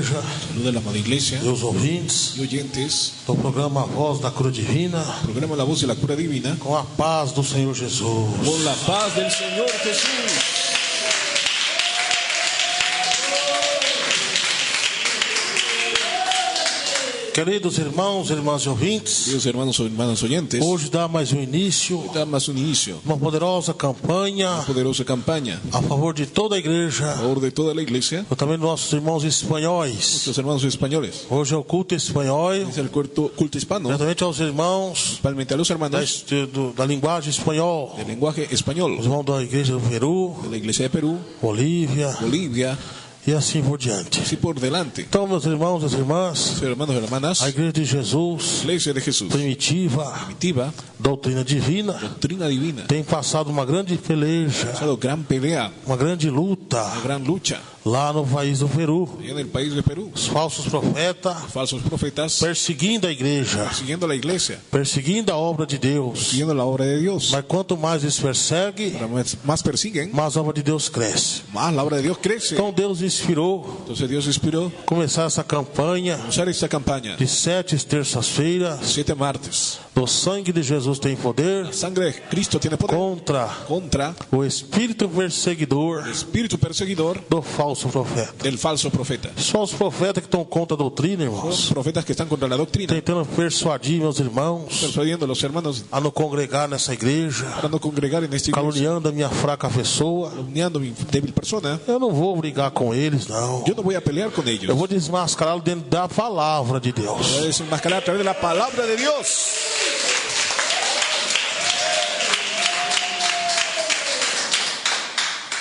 igreja, Saluda a la amada iglesia e os ouvintes y oyentes. do programa Voz da Cura Divina, Programa La Voz de la Cura Divina. com a paz do Senhor Jesus. Con la paz del Señor Jesús. Queridos irmãos e irmãs ouvintes, Queridos hermanos o hermanas oyentes, hoje dá mais um início, damos un inicio, uma poderosa campanha una poderosa campaña a favor de toda a a igreja, favor de toda la iglesia, e também dos nossos irmãos espanhóis. nuestros hermanos españoles. Hoje é o culto espanhol, Es el culto hispano, diretamente aos irmãos principalmente a los hermanos da linguagem espanhol, del lenguaje os español, irmãos da igreja do Peru, de la iglesia de Perú, Bolívia Bolivia, e assim por diante. así por delante. Então, meus irmãos e irmãs, Nuestros hermanos y hermanas, a igreja de Jesus, iglesia de Jesús, primitiva, primitiva, doutrina divina, doctrina divina, tem passado uma grande peleja, ha dado gran pelea, uma grande luta una gran lucha lá no país do Peru. en el país de Perú. Os falsos profetas Falsos profetas perseguindo a igreja, siguiendo la iglesia, perseguindo a obra de Deus. siguiendo la obra de Dios. Mas quanto mais eles perseguem, Más persiguen, mais a obra de Deus cresce. más la obra de Dios crece. Então Deus inspirou Entonces Dios inspiró começar essa campanha a usar esta campaña. de 7 terças-feiras. 7 martes. O sangue de Jesus tem poder La sangre de Cristo tiene poder contra o espírito perseguidor el espíritu perseguidor do falso profeta. del falso profeta. São os profetas que estão contra a doutrina, Son irmãos, profetas que están contra la doctrina, tentando persuadir meus irmãos persuadiendo a los hermanos a não congregar nessa igreja, para no congregar en esta iglesia, caluniando a minha fraca pessoa. calumniando a mi débil persona. Eu não vou brigar com eles, não. Yo no voy a pelear con ellos. Eu vou desmascará-lo dentro da palavra de Deus. Voy a desenmascarar a través de la palabra de Dios.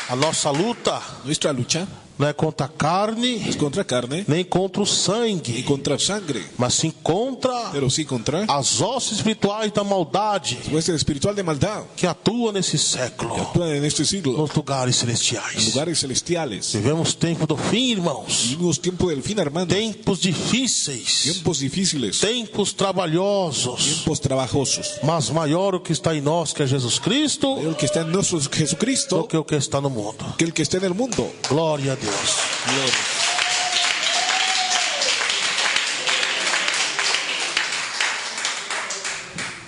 A nossa luta Nuestra lucha não é contra a carne, es contra carne nem contra o y sangue, contra sangre, mas sim contra pero sí contra as hostes espirituais da maldade huestes espiritual de maldad que atua nesse século, que actúan en este siglo, nos lugares en celestiais. lugares celestiales. Vivemos tempo do fim, irmãos. Vivimos tiempo del fin, hermanos. Tempos difíceis, Tiempos difíciles, tempos trabalhosos, tiempos trabajosos. mas maior o que está em nós, que é Jesus Cristo, El que está en nosotros, do Jesucristo, que o que está no mundo. que el que está en el mundo. Glória a Deus.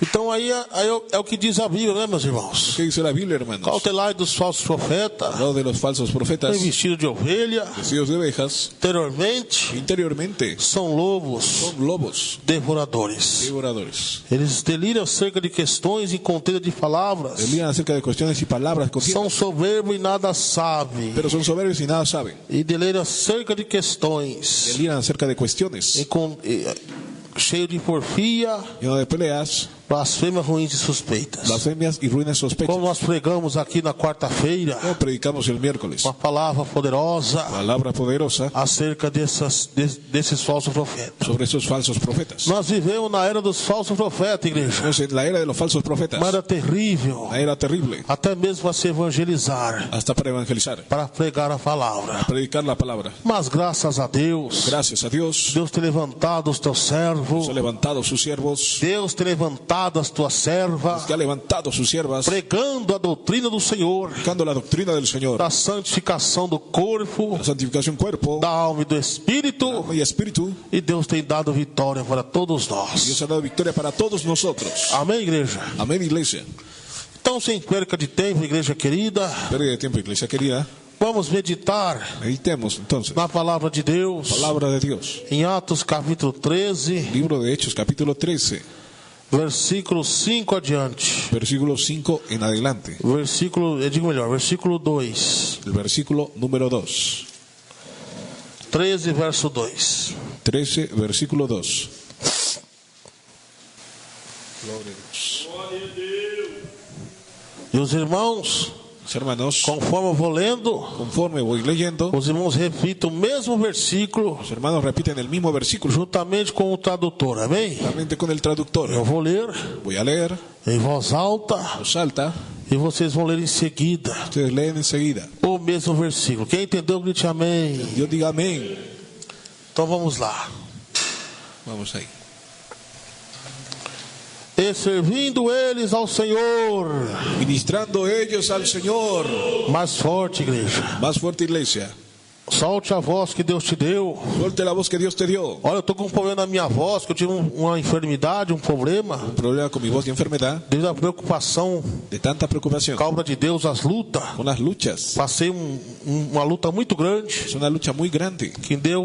Então aí é o que diz a Bíblia, né, meus irmãos? ¿Qué dice la Biblia, hermanos? Cautelai dos falsos profetas, Hablado de los falsos profetas, tem vestido de ovelha, vestidos de ovejas, anteriormente interiormente são lobos son lobos, devoradores. devoradores. Eles deliram acerca de questões e contenda de palavras. Deliran acerca de cuestiones y palabras São contiendas, soberbos e nada sabem. pero son soberbios y nada saben. E deliram acerca de questões. Deliran acerca de cuestiones, Cheio de porfia, lleno de peleas, blasfêmias ruins e suspeitas. blasfemias y ruines sospechas. Como nós pregamos aqui na quarta-feira, Como predicamos el miércoles, uma palavra poderosa palabra poderosa acerca desses falsos profetas. sobre esos falsos profetas. Nós vivemos na era dos falsos profetas, igreja. Estamos en la era de los falsos profetas, Uma era terrível, la era terrible, até mesmo para se evangelizar, hasta para evangelizar, para pregar a palavra. predicar la palabra. Mas graças a Deus, Gracias a Dios, Deus tem levantado os teus servos, se ha levantado sus siervos, Deus tem levantado as tuas servas, que ha levantado sus siervas, pregando a doutrina do Senhor, predicando la doctrina del Señor, da santificação do corpo, la santificación cuerpo, da alma e do espírito, alma y espíritu. e Deus tem dado vitória para todos nós. Dios ha dado victoria para todos nosotros. Amém, igreja? Amén, iglesia. Então, sem perca de tempo, igreja querida, Pérdida de tiempo, iglesia querida. vamos meditar Meditemos entonces na palavra de Deus, palabra de Dios. em Atos capítulo 13, Libro de Hechos, capítulo 13, versículo 5 adiante. versículo 5 en adelante. Versículo 2. El versículo número 2. 13, verso 2. 13, versículo 2. E os irmãos, Los hermanos, conforme eu vou lendo, conforme voy leyendo, os irmãos repitem o mesmo versículo, los hermanos repiten el mismo versículo, juntamente com o tradutor, amém? juntamente con el traductor. Eu vou ler Voy a leer, em voz alta voz alta, e vocês vão ler em seguida ustedes leen enseguida. o mesmo versículo. Quem entendeu, grite amém. Dios diga amén. Então vamos lá. Vamos ahí. E servindo eles ao Senhor, Ministrando ellos al Señor. mais forte, igreja, Más fuerte, iglesia. Solte a voz que Deus te deu. Suelte la voz que Dios te dio. Olha, eu estou com um problema na minha voz, que eu tive uma enfermidade, um problema. Un problema con mi voz de enfermedad, Devido à preocupação, de tanta preocupación, causa de Deus, as lutas. con las luchas. Passei uma luta muito grande, Es una lucha muy grande. que deu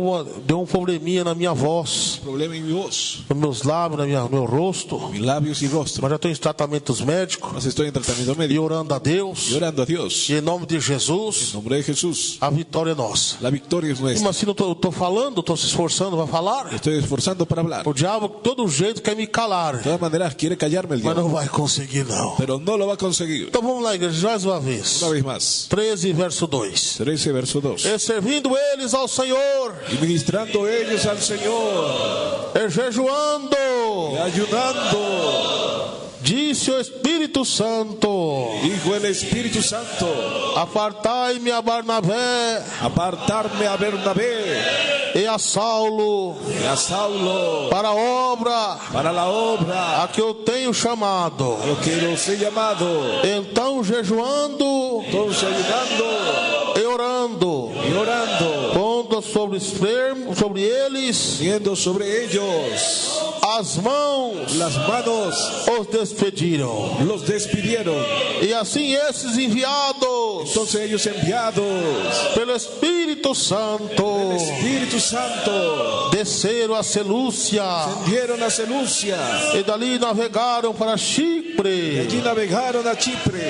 um probleminha na minha voz, Problema en mi voz, nos meus lábios, no meu rosto. mis labios y rostro. Mas já estou em tratamentos médicos Mas estoy en tratamiento e médico orando a Deus. y orando a Dios. E em nome de En Jesus, nombre de Jesús, a vitória é nossa. la victoria es nuestra. Mas assim, eu estou falando, estou se esforçando para falar. Estoy esforzando para hablar. O diabo, de todo jeito, quer me calar. De todas maneras, quiere callarme el Mas diablo, não vai conseguir, não. pero no lo va a conseguir. Então vamos lá, igreja, mais uma vez. Una vez más, 13, verso 2. 13, verso 2. E servindo eles ao Senhor, Y ministrando ellos al Señor, e jejuando, y ayunando, disse o Espírito Santo: dijo el Espíritu Santo, apartai-me a Barnabé apartarme a Bernabé e a Saulo y a Saulo para a obra para la obra a que eu tenho chamado. a lo que los he llamado. Então, jejuando Entonces ayunando e orando, y orando, pondo sobre eles viendo sobre ellos as mãos, las manos, os despediram. los despidieron. E assim esses enviados Entonces ellos enviados pelo Espírito Santo el Espíritu Santo desceram a Selúcia ascendieron a Seleucia e dali navegaram para y Chipre allí navegaron a Chipre,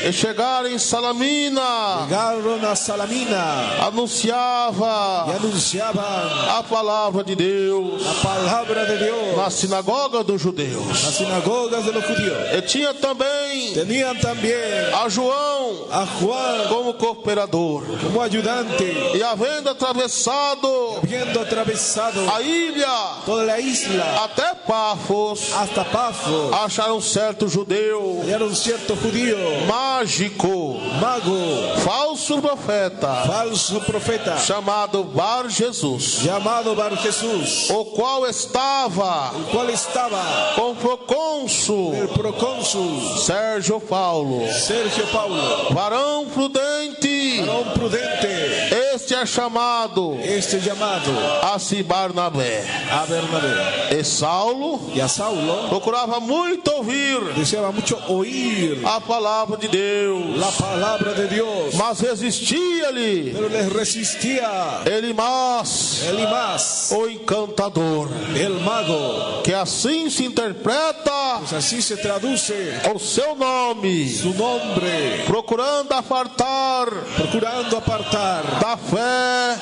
e chegaram em Salamina. llegaron a Salamina y Anunciava anunciaban a palavra de Deus la palabra de Dios na sinagoga dos judeus. las sinagogas de los judíos. E tinha também Tenían también a João a Juan como cooperador. como ayudante, E havendo atravessado habiendo atravesado a ilha toda la isla até Pafos, hasta Pafos, acharam um certo judeu hallaron un cierto judío, mágico, mago, falso profeta, falso profeta, chamado Bar Jesus, llamado Bar Jesús, o qual estava el cual estaba com o procônsul el procónsul Sérgio Paulo, Sergio Paulo, varão prudente. varón prudente, Este é chamado este llamado a si Barnabé. a Bernabé E Saulo y a Saulo procurava muito ouvir deseaba mucho oír a palavra de Deus, la palabra de Dios, mas resistia-lhe pero les resistía Elimas, Elimas, o encantador, el mago. que assim se interpreta Pues así se traduce o seu nome, su nombre, procurando apartar procurando apartar da fé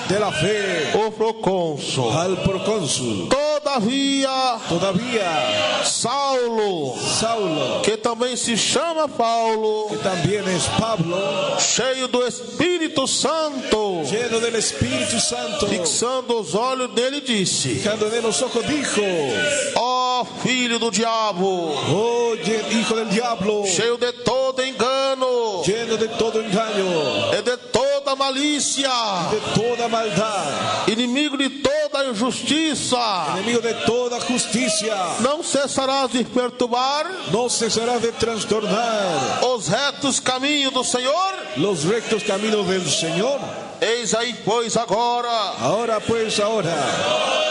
de la fe o procônsul. al procónsul. Todavia, Saulo, que também se chama Paulo, Que también es Pablo, cheio do Espírito Santo, lleno del Espíritu Santo, fixando os olhos nele, disse: fijando en los ojos, dijo: ó filho do diabo, oye, hijo del diablo, cheio de todo engano lleno de todo engaño, e de toda malícia, de toda maldad, inimigo de toda injustiça, enemigo de toda justicia, não cessarás de perturbar no cesarás de trastornar os retos caminhos do Senhor? los rectos caminos del Señor. Eis aí, pois, agora Ahora pues,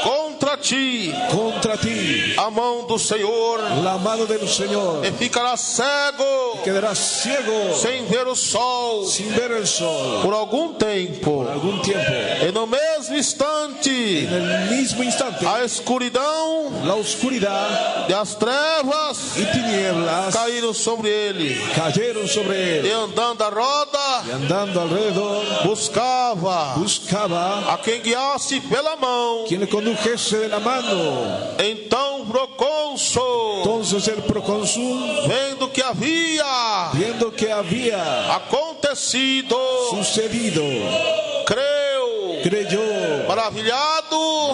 contra ti contra ti a mão do Senhor, la mano del Señor, e ficarás cego, quedarás ciego sem ver o sol sin ver el sol por algum tempo. algún tiempo. E no mesmo instante, En el mismo instante, a escuridão la oscuridad e as trevas y tinieblas caíram sobre ele, cayeron sobre e él, andando a roda, y andando alrededor buscava buscaba a quem guiasse pela mão. quien le condujese de la mano. Então procônsul, Entonces el procónsul, vendo que havia viendo que había acontecido, sucedido, creyó, maravilhado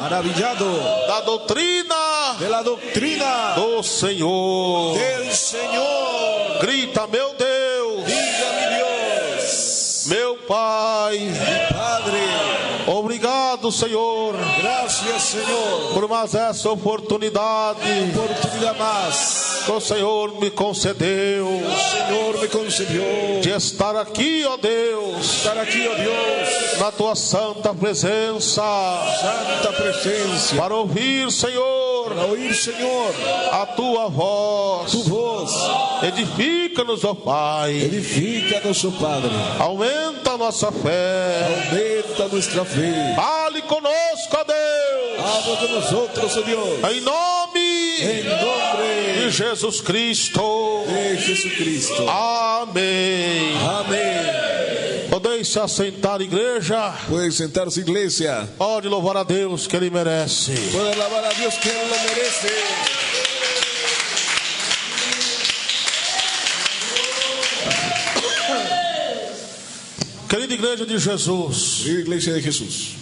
da doutrina de la doctrina do Senhor. del Señor. Grita: meu Deus, Diga mi Dios, meu Pai, mi Padre, obrigado, Senhor, gracias Señor, por mais essa oportunidade oportunidad más que o Senhor me concedeu Señor me concedió de estar aqui, ó Deus, estar aquí, oh Dios, na tua santa presença, santa presencia, para ouvir, Senhor, para oír, Señor, a tua voz. tu voz. Edifica-nos, ó Pai, Edifícanos, oh Padre, aumenta a nossa fé. aumenta nuestra fe. Fale conosco, ó Deus, Habla con nosotros, oh Dios, em nome en nombre de Jesus Cristo. de Jesucristo. Amém. Amén. Podeis se assentar, igreja. Pueden sentarse, iglesia. Pode louvar a Deus, que Ele merece. Pueden alabar a Dios, que Él lo merece. Querida igreja de Jesus, Querida iglesia de Jesús,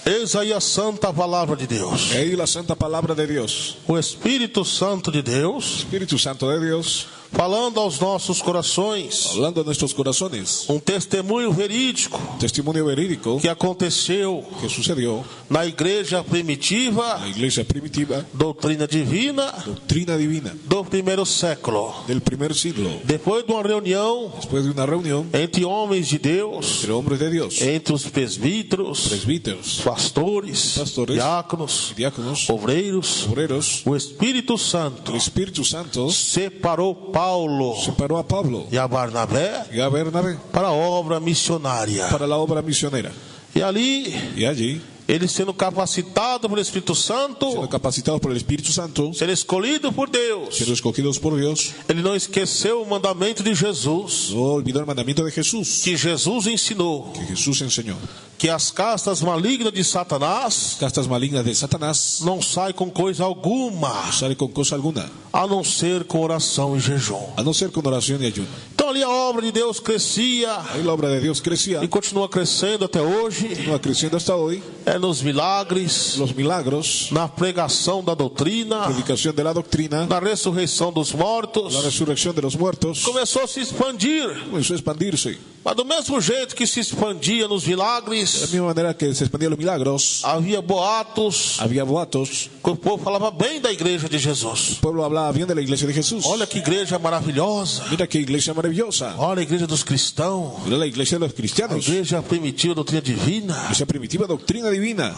eis aí a santa palavra de Deus. ahí la santa palabra de Dios, O Espírito Santo de Deus Espíritu Santo de Dios, falando aos nossos corações hablando a nuestros corazones. um testemunho verídico Testimonio verídico que aconteceu que sucedió na igreja primitiva, en la iglesia primitiva, doutrina divina doctrina divina do primeiro século. del primer siglo. Depois de uma reunião Después de una reunión entre homens de Deus, entre hombres de Dios, entre os presbíteros, presbíteros, pastores, Pastores, diáconos, diáconos, obreiros, obreros, o Espírito Santo el Espíritu Santo separou Paulo separó a Pablo e a Barnabé y a Bernabé para a obra missionária. para la obra misionera. E ali, Y allí, ele sendo capacitado pelo Espírito Santo, siendo capacitados por el Espíritu Santo, sendo escolhido por Deus, siendo escogidos por Dios, ele não esqueceu o mandamento de Jesus, no olvidó el mandamiento de Jesús, que Jesus ensinou, que Jesús enseñó. que as castas malignas de Satanás Castas malignas de Satanás não saem com coisa alguma, no sale con cosa alguna, a não ser com oração e jejum. a no ser con oración y ayuno. Então ali a obra de Deus crescia Ahí la obra de Dios crecía, e continua crescendo até hoje, continúa creciendo hasta hoy. nos milagres, Los milagros, na pregação da doutrina, predicación de la doctrina, na ressurreição dos mortos, la resurrección de los muertos, começou a se expandir. comenzó a expandirse. Mas do mesmo jeito que se expandia nos De la milagres, misma manera que se expandían los milagros, havia boatos, había boatos, que o povo falava bem da igreja de Jesus. el pueblo hablaba bien de la iglesia de Jesús. Olha que igreja maravilhosa. Mira qué iglesia maravillosa. Olha a igreja dos cristãos. Mira la iglesia de los A cristianos, igreja primitiva, doutrina divina. iglesia primitiva, doctrina divina.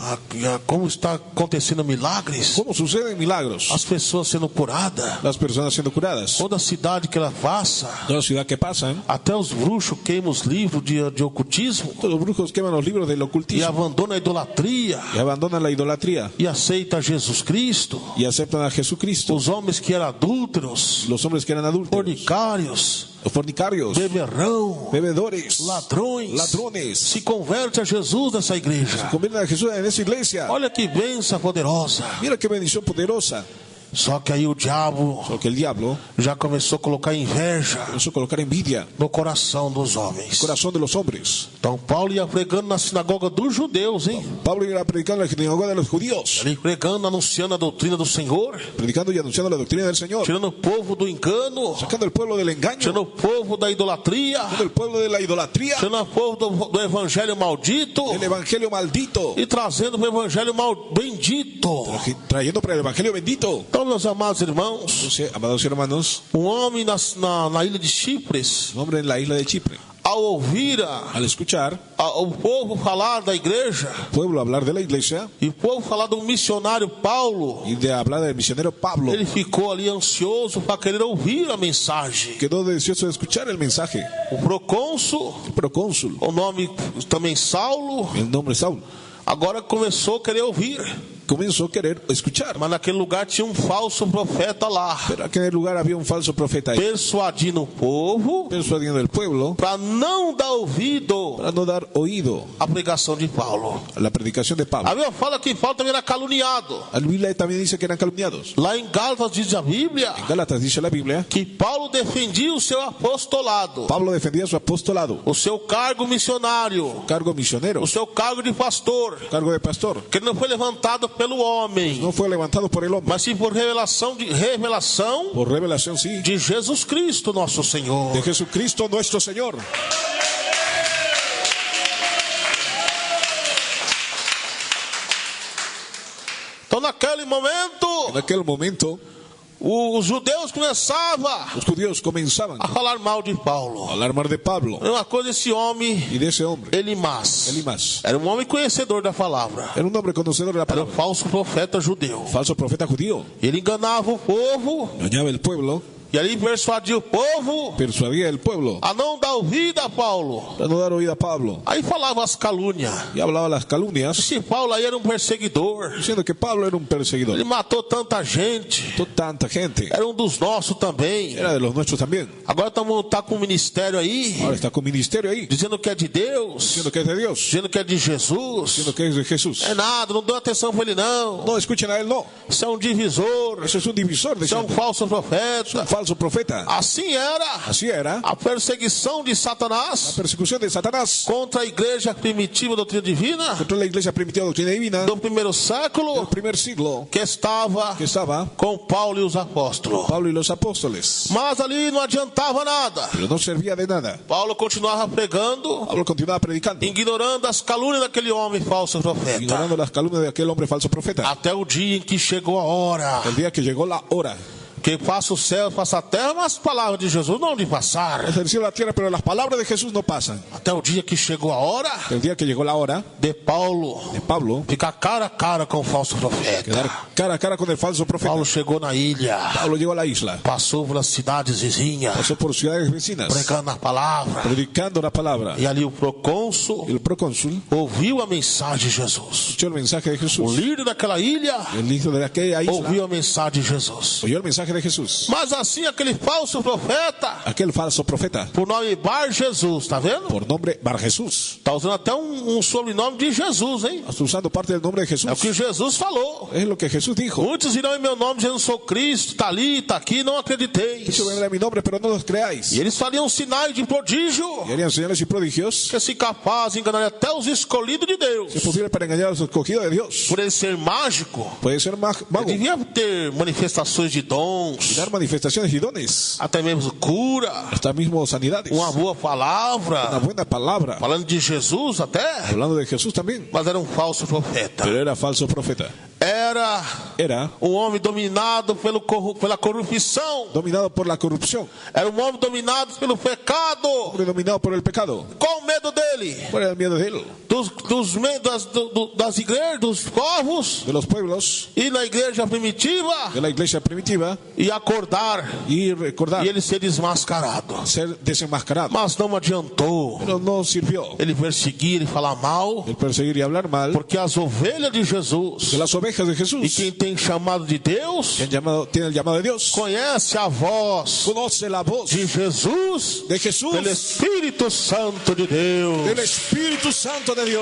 Como está acontecendo milagres. ¿Cómo suceden milagros? As pessoas sendo curadas. Las personas siendo curadas. Toda cidade que ela faça. Toda ciudad que pasan, Até os bruxos queimam os livros de ocultismo. todos los brujos queman los libros del E ocultismo abandonam a idolatria. y abandonan la idolatría E aceita Jesus Cristo. y aceptan a Jesucristo. Os homens que eram adúlteros, Los hombres que eran adúlteros, fornicários, los fornicarios, beberrão, bebedores, ladrões, ladrones, se converte a Jesus nessa igreja. convierten a Jesús en esa iglesia. Olha que bênção poderosa. Mira qué bendición poderosa. Só que aí o diabo Solo que el diablo já começou a colocar inveja comenzó a colocar envidia en no coração dos el homens. corazón de los hombres. Então Paulo ia pregando na sinagoga dos judeus, hein? Pablo iba predicando la sinagoga de los judíos, Ele pregando, anunciando a doutrina do Senhor, predicando y anunciando la doctrina del Señor, tirando o povo do engano, sacando al pueblo del engaño, tirando o povo da idolatria, sacando al pueblo de la idolatría, tirando o povo do evangelho maldito del evangelio maldito, e trazendo o evangelho bendito. trayendo para el evangelio bendito. Então, meus amados irmãos, Entonces, amados hermanos, homem na ilha de Chipres, un hombre en la isla de Chipre, ao ouvir al escuchar o povo falar da igreja, al pueblo hablar de la iglesia e o povo falar do missionário Paulo, y de hablar del misionero Pablo, ele ficou ali ansioso para querer ouvir a mensagem. quedó deseoso de escuchar el mensaje. O procônsul, El procónsul, o nome também Saulo, el nombre Saúl, agora começou a querer ouvir. comenzó a querer escuchar. Mas naquele lugar tinha um falso profeta lá, Pero en aquel lugar había un falso profeta ahí, persuadindo o povo persuadiendo al pueblo para não dar ouvido para no dar oído à pregação de Paulo. a la predicación de Pablo. A Bíblia fala que Paulo também era caluniado. La Biblia también dice que eran calumniados. Lá em Gálatas diz a Bíblia En Gálatas dice la Biblia, que Paulo defendia o seu apostolado, Pablo defendía su apostolado, o seu cargo missionário, cargo misionero, o seu cargo de pastor, cargo de pastor. que não foi levantado pelo homem, No fue levantado por el hombre, mas sim por revelação por revelación sí, de Jesus Cristo, nosso Senhor. de Jesucristo nuestro Señor. Então naquele momento, En aquel momento, os judeus começavam Los judíos comenzaban a falar mal de a Paulo. hablar mal de Pablo É uma coisa, esse homem, y de ese hombre, Elimas, Elimas. era um homem conhecedor da palavra. Era un hombre conocedor de la Era um palabra, falso profeta judeu. falso profeta judío. Ele enganava o povo Engañaba el pueblo, e ali persuadia o povo persuadía al pueblo a não dar ouvido a Paulo. para no dar oído a Pablo. Aí falava as calúnias. Y hablaba las calumnias, Esse Paulo aí era um perseguidor. diciendo que Pablo era un perseguidor. Ele matou tanta gente. Tanta gente. Era um dos nossos também. Era de los nuestros también. Agora tá com um ministério aí, Ahora está con ministerio ahí, dizendo que é de Deus, diciendo que es de Dios, dizendo que é de Jesus. diciendo que es de Jesús. É nada, não dê atenção pra ele não. No escuchen a él, no. Isso é um divisor. Eso es un divisor, Isso é um decían. falso profeta. Un falso profeta. Assim era Así era a perseguição de la Satanás persecución de Satanás contra a igreja primitiva da doutrina divina contra la iglesia primitiva doctrina divina do primeiro del século, primer siglo, que estava que estaba com Paulo e os apóstolos. Pablo y los apóstoles. Mas ali não adiantava nada. Pero no servía de nada. Paulo continuava pregando, Pablo continuaba predicando, ignorando as calúnias daquele homem falso profeta. ignorando las calumnias de aquel hombre falso profeta. Até o dia em que chegou a hora El día que llegó la hora, que passa o céu, passa a terra, mas as palavras de Jesus não lhe passaram. es el cielo y la tierra, pero las palabras de Jesús no pasan. Até o dia que chegou a hora El día que llegó la hora de Paulo de Pablo ficar cara a cara com o falso profeta. quedar cara a cara con el falso profeta. Paulo chegou na ilha, Pablo llegó a la isla, passou pelas cidades vizinhas, pasó por ciudades vecinas, pregando a palavra. predicando la palabra. E ali o procônsul El procónsul ouviu a mensagem de Jesus. escuchó el mensaje de O Jesús. líder daquela ilha El hijo de aquella isla ouviu a mensagem de Jesus. oyó el mensaje de Jesús. Mas assim aquele falso profeta, Aquel falso profeta, por nome Bar Jesus, tá vendo? por nombre Bar Jesús, Tá usando até um sobrenome de Jesus, hein? está usando parte del nombre de Jesús. É o que Jesus falou. Es lo que Jesús dijo. Muitos irão em meu nome dizendo eu sou Cristo, tá ali, tá aqui, não acrediteis. Eso vendrá en mi nombre, pero no los creáis. E eles fariam sinais de prodígio, Y harían señales y prodigios que se capaz de enganar até os escolhidos de Deus. que posible para engañar a los escogidos de Dios. Por ele ser mágico, Puede ser mago, ele devia ter manifestações de dons, dar manifestaciones y dones, até mesmo cura, hasta mismo sanidades, uma boa una palavra, buena palabra, falando de Jesus até, hablando de Jesús también, mas era um falso profeta. pero era falso profeta. Era um homem dominado pela corrupção, Dominado por la corrupción, era um homem dominado pelo pecado. hombre dominado por el pecado. Qual o medo dele? ¿Cuál era el miedo de él? Das igrejas, dos povos, De los pueblos, e na igreja primitiva, de la iglesia primitiva, e acordar, y recordar, e ele ser desmascarado. ser desenmascarado. Mas não adiantou. Pero no sirvió Ele perseguir e falar mal, el perseguir y hablar mal porque as ovelhas de Jesus de las ovejas de e Jesús, quem tem chamado de Deus tiene el llamado de Dios, conhece a voz conoce la voz de Jesus, de Jesús, pelo Espírito Santo de Deus. del Espíritu Santo de Dios.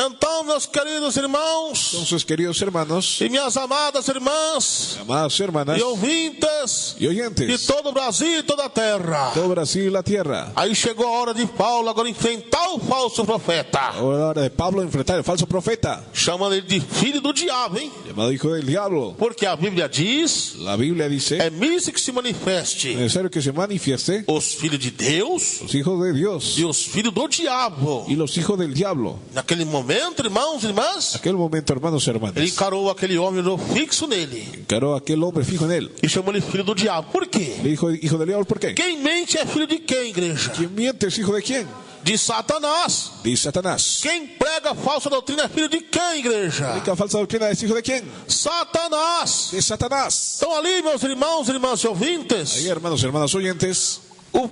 Então, meus queridos irmãos Entonces, queridos hermanos, e minhas amadas irmãs amadas hermanas e ouvintes y de oyentes, todo o Brasil e toda a terra, todo Brasil y la tierra, aí chegou a hora de Paulo agora enfrentar o falso profeta, ahora de Pablo enfrentar el falso profeta, chamando ele de filho do diabo, hein? llamado hijo del diablo. Porque a Bíblia diz, La Biblia dice, é místico que se manifeste necesario que se manifieste os filhos de Deus los hijos de Dios e os filhos do diabo. y los hijos del diablo. Naquele momento, irmãos e irmãs, Aquel momento, hermanos y ele hermanas, encarou aquele homem, olhou fixo nele encaró a aquel hombre fijo en él. e chamou ele filho do diabo. Por quê? Le dijo, hijo del diablo, ¿por qué? Quem mente é filho de quem, igreja? ¿Quién miente es hijo de quién? De Satanás. De Satanás. Quem prega falsa doutrina é filho de quem, igreja? ¿La falsa doctrina es hijo de quién? Satanás. De Satanás. Então ali, meus irmãos e irmãs e Ahí, ouvintes, hermanos y hermanas oyentes, o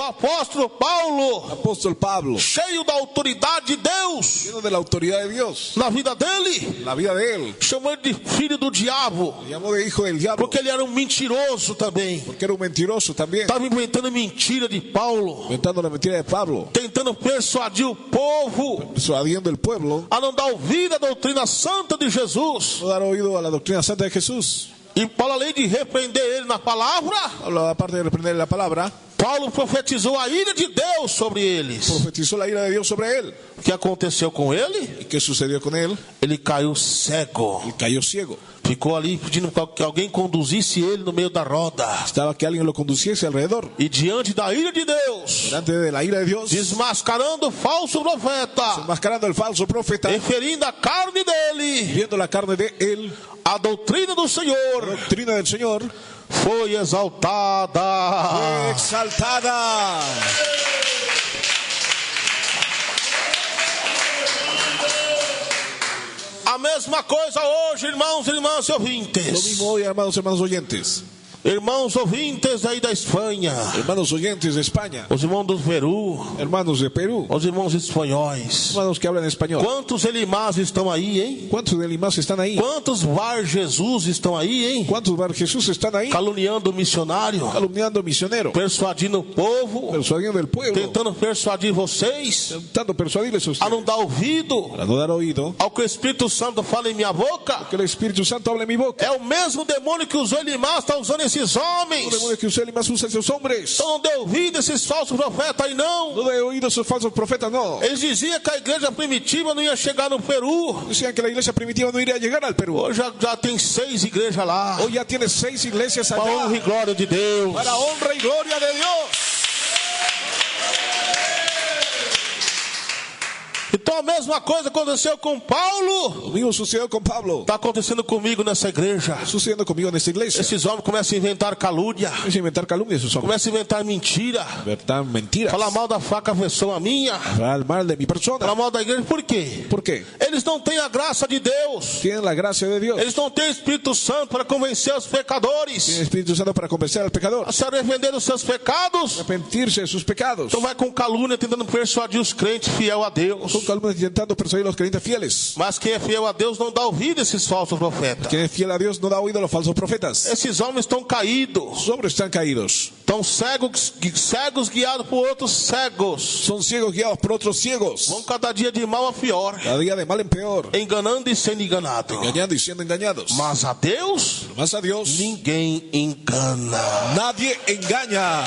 apóstolo Paulo, apóstol Pablo, cheio da autoridade de Deus lleno de la autoridad de Dios, na vida dele, la vida de él, chamou ele de filho do diabo, le llamó de hijo del diablo, porque ele era um mentiroso também. porque era un mentiroso también, Estava inventando mentira de Paulo, inventando la mentira de Pablo, tentando persuadir o povo persuadiendo el pueblo, a não dar ouvido à doutrina santa de Jesus. no dar oído a la doctrina santa de Jesús. E Paulo, além de repreender ele na palavra, Pablo, aparte de reprender la palabra, Paulo profetizou a ira de Deus sobre eles. Profetizó la ira de Dios sobre él. O que aconteceu com ele? ¿Y qué sucedió con él? Ele caiu cego. Él cayó ciego. Ficou ali pedindo que alguém conduzisse ele no meio da roda. Estaba que alguien lo conduciese alrededor. E diante da ira de Deus, Delante de la ira de Dios, desmascarando o falso profeta, enmascarando al falso profeta, referindo a carne dele, viendo la carne de él, a doutrina do la Senhor doctrina del Señor, foi exaltada. fue exaltada. A mesma coisa hoje, irmãos e irmãs Lo ouvintes. mismo hoy, hermanos oyentes. Irmãos ouvintes aí da Espanha, Hermanos oyentes de España, os irmãos do Peru, hermanos de Perú, os irmãos espanhóis. hermanos que hablan español. Quantos Elimás estão aí, hein? ¿Cuántos de Limas están ahí? Quantos Bar Jesus estão aí, hein? ¿Cuántos Bar Jesús están ahí? Caluniando o missionário, Calumniando misioneros, persuadindo o povo, persuadiendo del pueblo, tentando persuadir vocês intentando persuadirles a a ustedes não dar ouvido para no dar oído ao que o Espírito Santo fala em minha boca. que el Espíritu Santo hable en mi boca. É o mesmo demônio que usou Elimás, está usando esses No homens. demonio que usted Limas usa a esos hombres. Então não dê ouvido a esses falsos profetas aí não. No de oído a esos falsos profetas, no. Eles diziam que a igreja primitiva não ia chegar no Peru. Decían que la iglesia primitiva no iría a llegar al Perú. Hoje já tem 6 igrejas lá. Hoy ya tiene 6 iglesias Para a honra allá. e glória de Deus. Para honra y gloria de Dios. Então a mesma coisa aconteceu com Paulo. Lo mismo sucedió con Pablo. Está acontecendo comigo nessa igreja. Está sucediendo conmigo en esta iglesia. Esses homens começam a inventar calúnia. Es inventar calumnias esos hombres. Começam a inventar mentira. Verdad, mentiras. Falar mal da fraca pessoa minha. Hablar mal de mi persona. Falar mal da igreja. Por quê? ¿Por qué? Eles não têm a graça de Deus. Tienen la gracia de Dios. Eles não têm o Espírito Santo para convencer os Tienen pecadores el Espíritu Santo para convencer al pecador. a se arrepender dos seus pecados. Arrepentirse de sus pecados. Então vai com calúnia tentando persuadir os crentes fiel a Deus. Son calumnias intentando persuadir a los creyentes fieles. Mas quem é fiel a Deus não dá ouvido a esses falsos profetas. Quien es fiel a Dios no da oído a los falsos profetas. Esses homens estão caídos. Los hombres están caídos. Estão cegos guiados por outros cegos. Son ciegos guiados por otros ciegos. Vão cada dia de mal a pior, Cada día de mal en peor. enganando e sendo enganado. Engañando y siendo engañados. Mas a Deus Más a Dios ninguém engana. nadie engaña.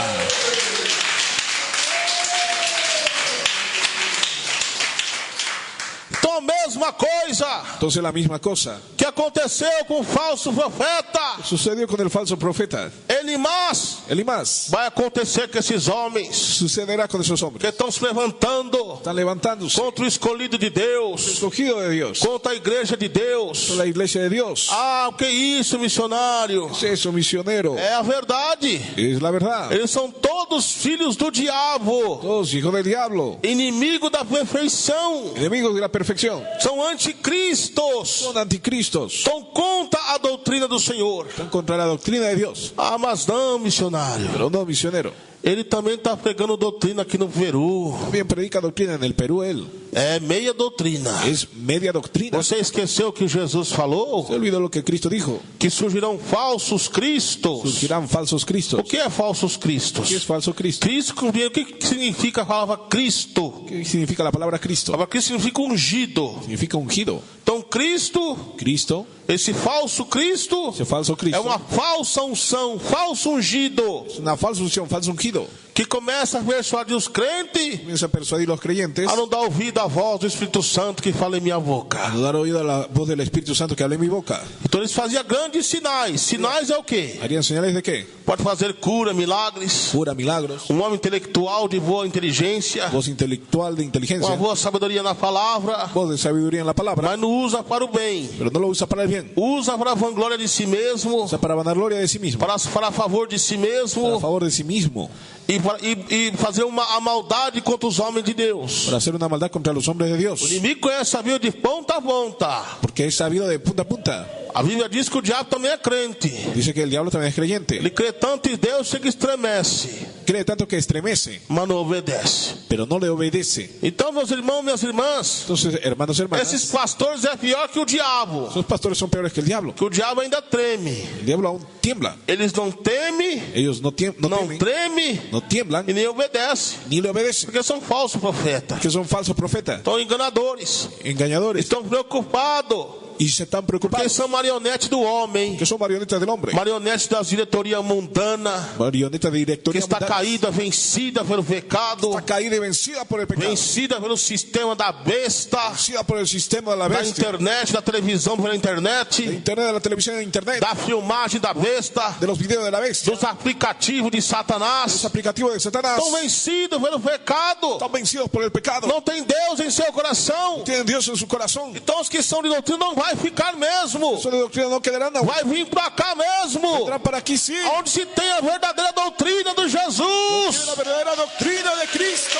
Então a mesma coisa Entonces la misma cosa que aconteceu com o falso profeta sucedió con el falso profeta Elimás, Elimas. vai acontecer com esses homens Sucederá con esos que hombres. estão se levantando Están levantándose. contra o escolhido de Deus, Escogido de Dios. contra a igreja de Deus. Con la iglesia de Dios. Ah, o que é isso, missionário? Es eso, misionero. É a verdade. Es la verdad. Eles são todos filhos do diabo, Todos hijos del diablo. inimigo da perfeição, Enemigos de la perfección. são anticristos, Son anticristos. estão contra a doutrina do Senhor. Están contra la doctrina de Dios. Ah, mas não, missionário. Pero no misionero. Ele também está pregando doutrina aqui no Peru. También predica doctrina en el Perú él. É meia doutrina. Es media doctrina. Você esqueceu que Jesus falou? Se olvidó lo que Cristo dijo. Que surgirão falsos cristos. Surgirán falsos O cristos. que é falsos cristos? ¿Qué es falso Cristo? Cristo, o que significa a palavra Cristo? ¿Qué significa la palabra A Cristo? palavra Cristo significa ungido. Significa ungido. Então Cristo, Cristo, esse falso Cristo, ese falso é Cristo, uma falsa unção, falso ungido, es una falsa unción, falso ungido. que começa a persuadir os crentes Comienza a persuadir a los creyentes a não dar ouvido à voz do Espírito Santo que fala em minha boca. a no dar oído a la voz del Espíritu Santo que habla en mi boca. Então eles faziam grandes sinais. Sinais é o quê? ¿Harían señales de qué? Pode fazer cura, milagres. Cura, milagros, Um homem intelectual de boa inteligência, voz intelectual de uma inteligencia, boa sabedoria na palavra, voz de sabiduría en la palabra, mas não usa para o bem. pero no lo usa para el bien. Usa para a vanglória de si mesmo, Usa para vanagloria de sí mismo, para a favor de si para a mesmo favor de sí mismo, e fazer a maldade contra os homens de Deus. para hacer una maldad contra los hombres de O Dios. inimigo conhece a Bíblia de ponta a ponta. Porque es sabido de punta a punta. A Bíblia diz que o diabo também é crente. Dice que el diablo también es creyente. Ele crê tanto em Deus que estremece, Cree tanto que estremece, mas não obedece. pero no le obedece. Então, meus irmãos, minhas irmãs, Entonces, hermanos y hermanas, esses pastores é pior que o diabo. esos pastores son peores que el diablo. Que o diabo ainda treme. El diablo aún tiembla. Eles não temem, Ellos no não temen, tremem no tiemblan, e nem obedecem. ni le obedecen. Porque são falsos profetas. Que son falsos profetas, Estão enganadores. engañadores. Estão preocupados y se están Porque preocupados. são marionetes do homem, Que son marionetas del hombre. marionetes das diretorias mundanas, Marionetas de que directoría está mundana. caída, vencida pelo pecado, Está caída y vencida por el pecado. vencida pelo sistema da besta, Vencida por el sistema de la da bestia. internet, da televisão pela De internet, internet, de la televisión de internet. da filmagem da besta, De los videos de la bestia. dos aplicativos de Los Satanás. aplicativos de Satanás. Estão vencidos pelo pecado. Están vencidos por el pecado. Não tem Deus em seu coração. Tienen Dios en su corazón. Então os que são de doutrina não vai ficar mesmo. Eso de doctrina no quedarán. No. Vai vir para cá mesmo. Vendrán para aquí sí. Onde se tem a verdadeira doutrina do Tienen Jesus. la verdadera doctrina de Cristo.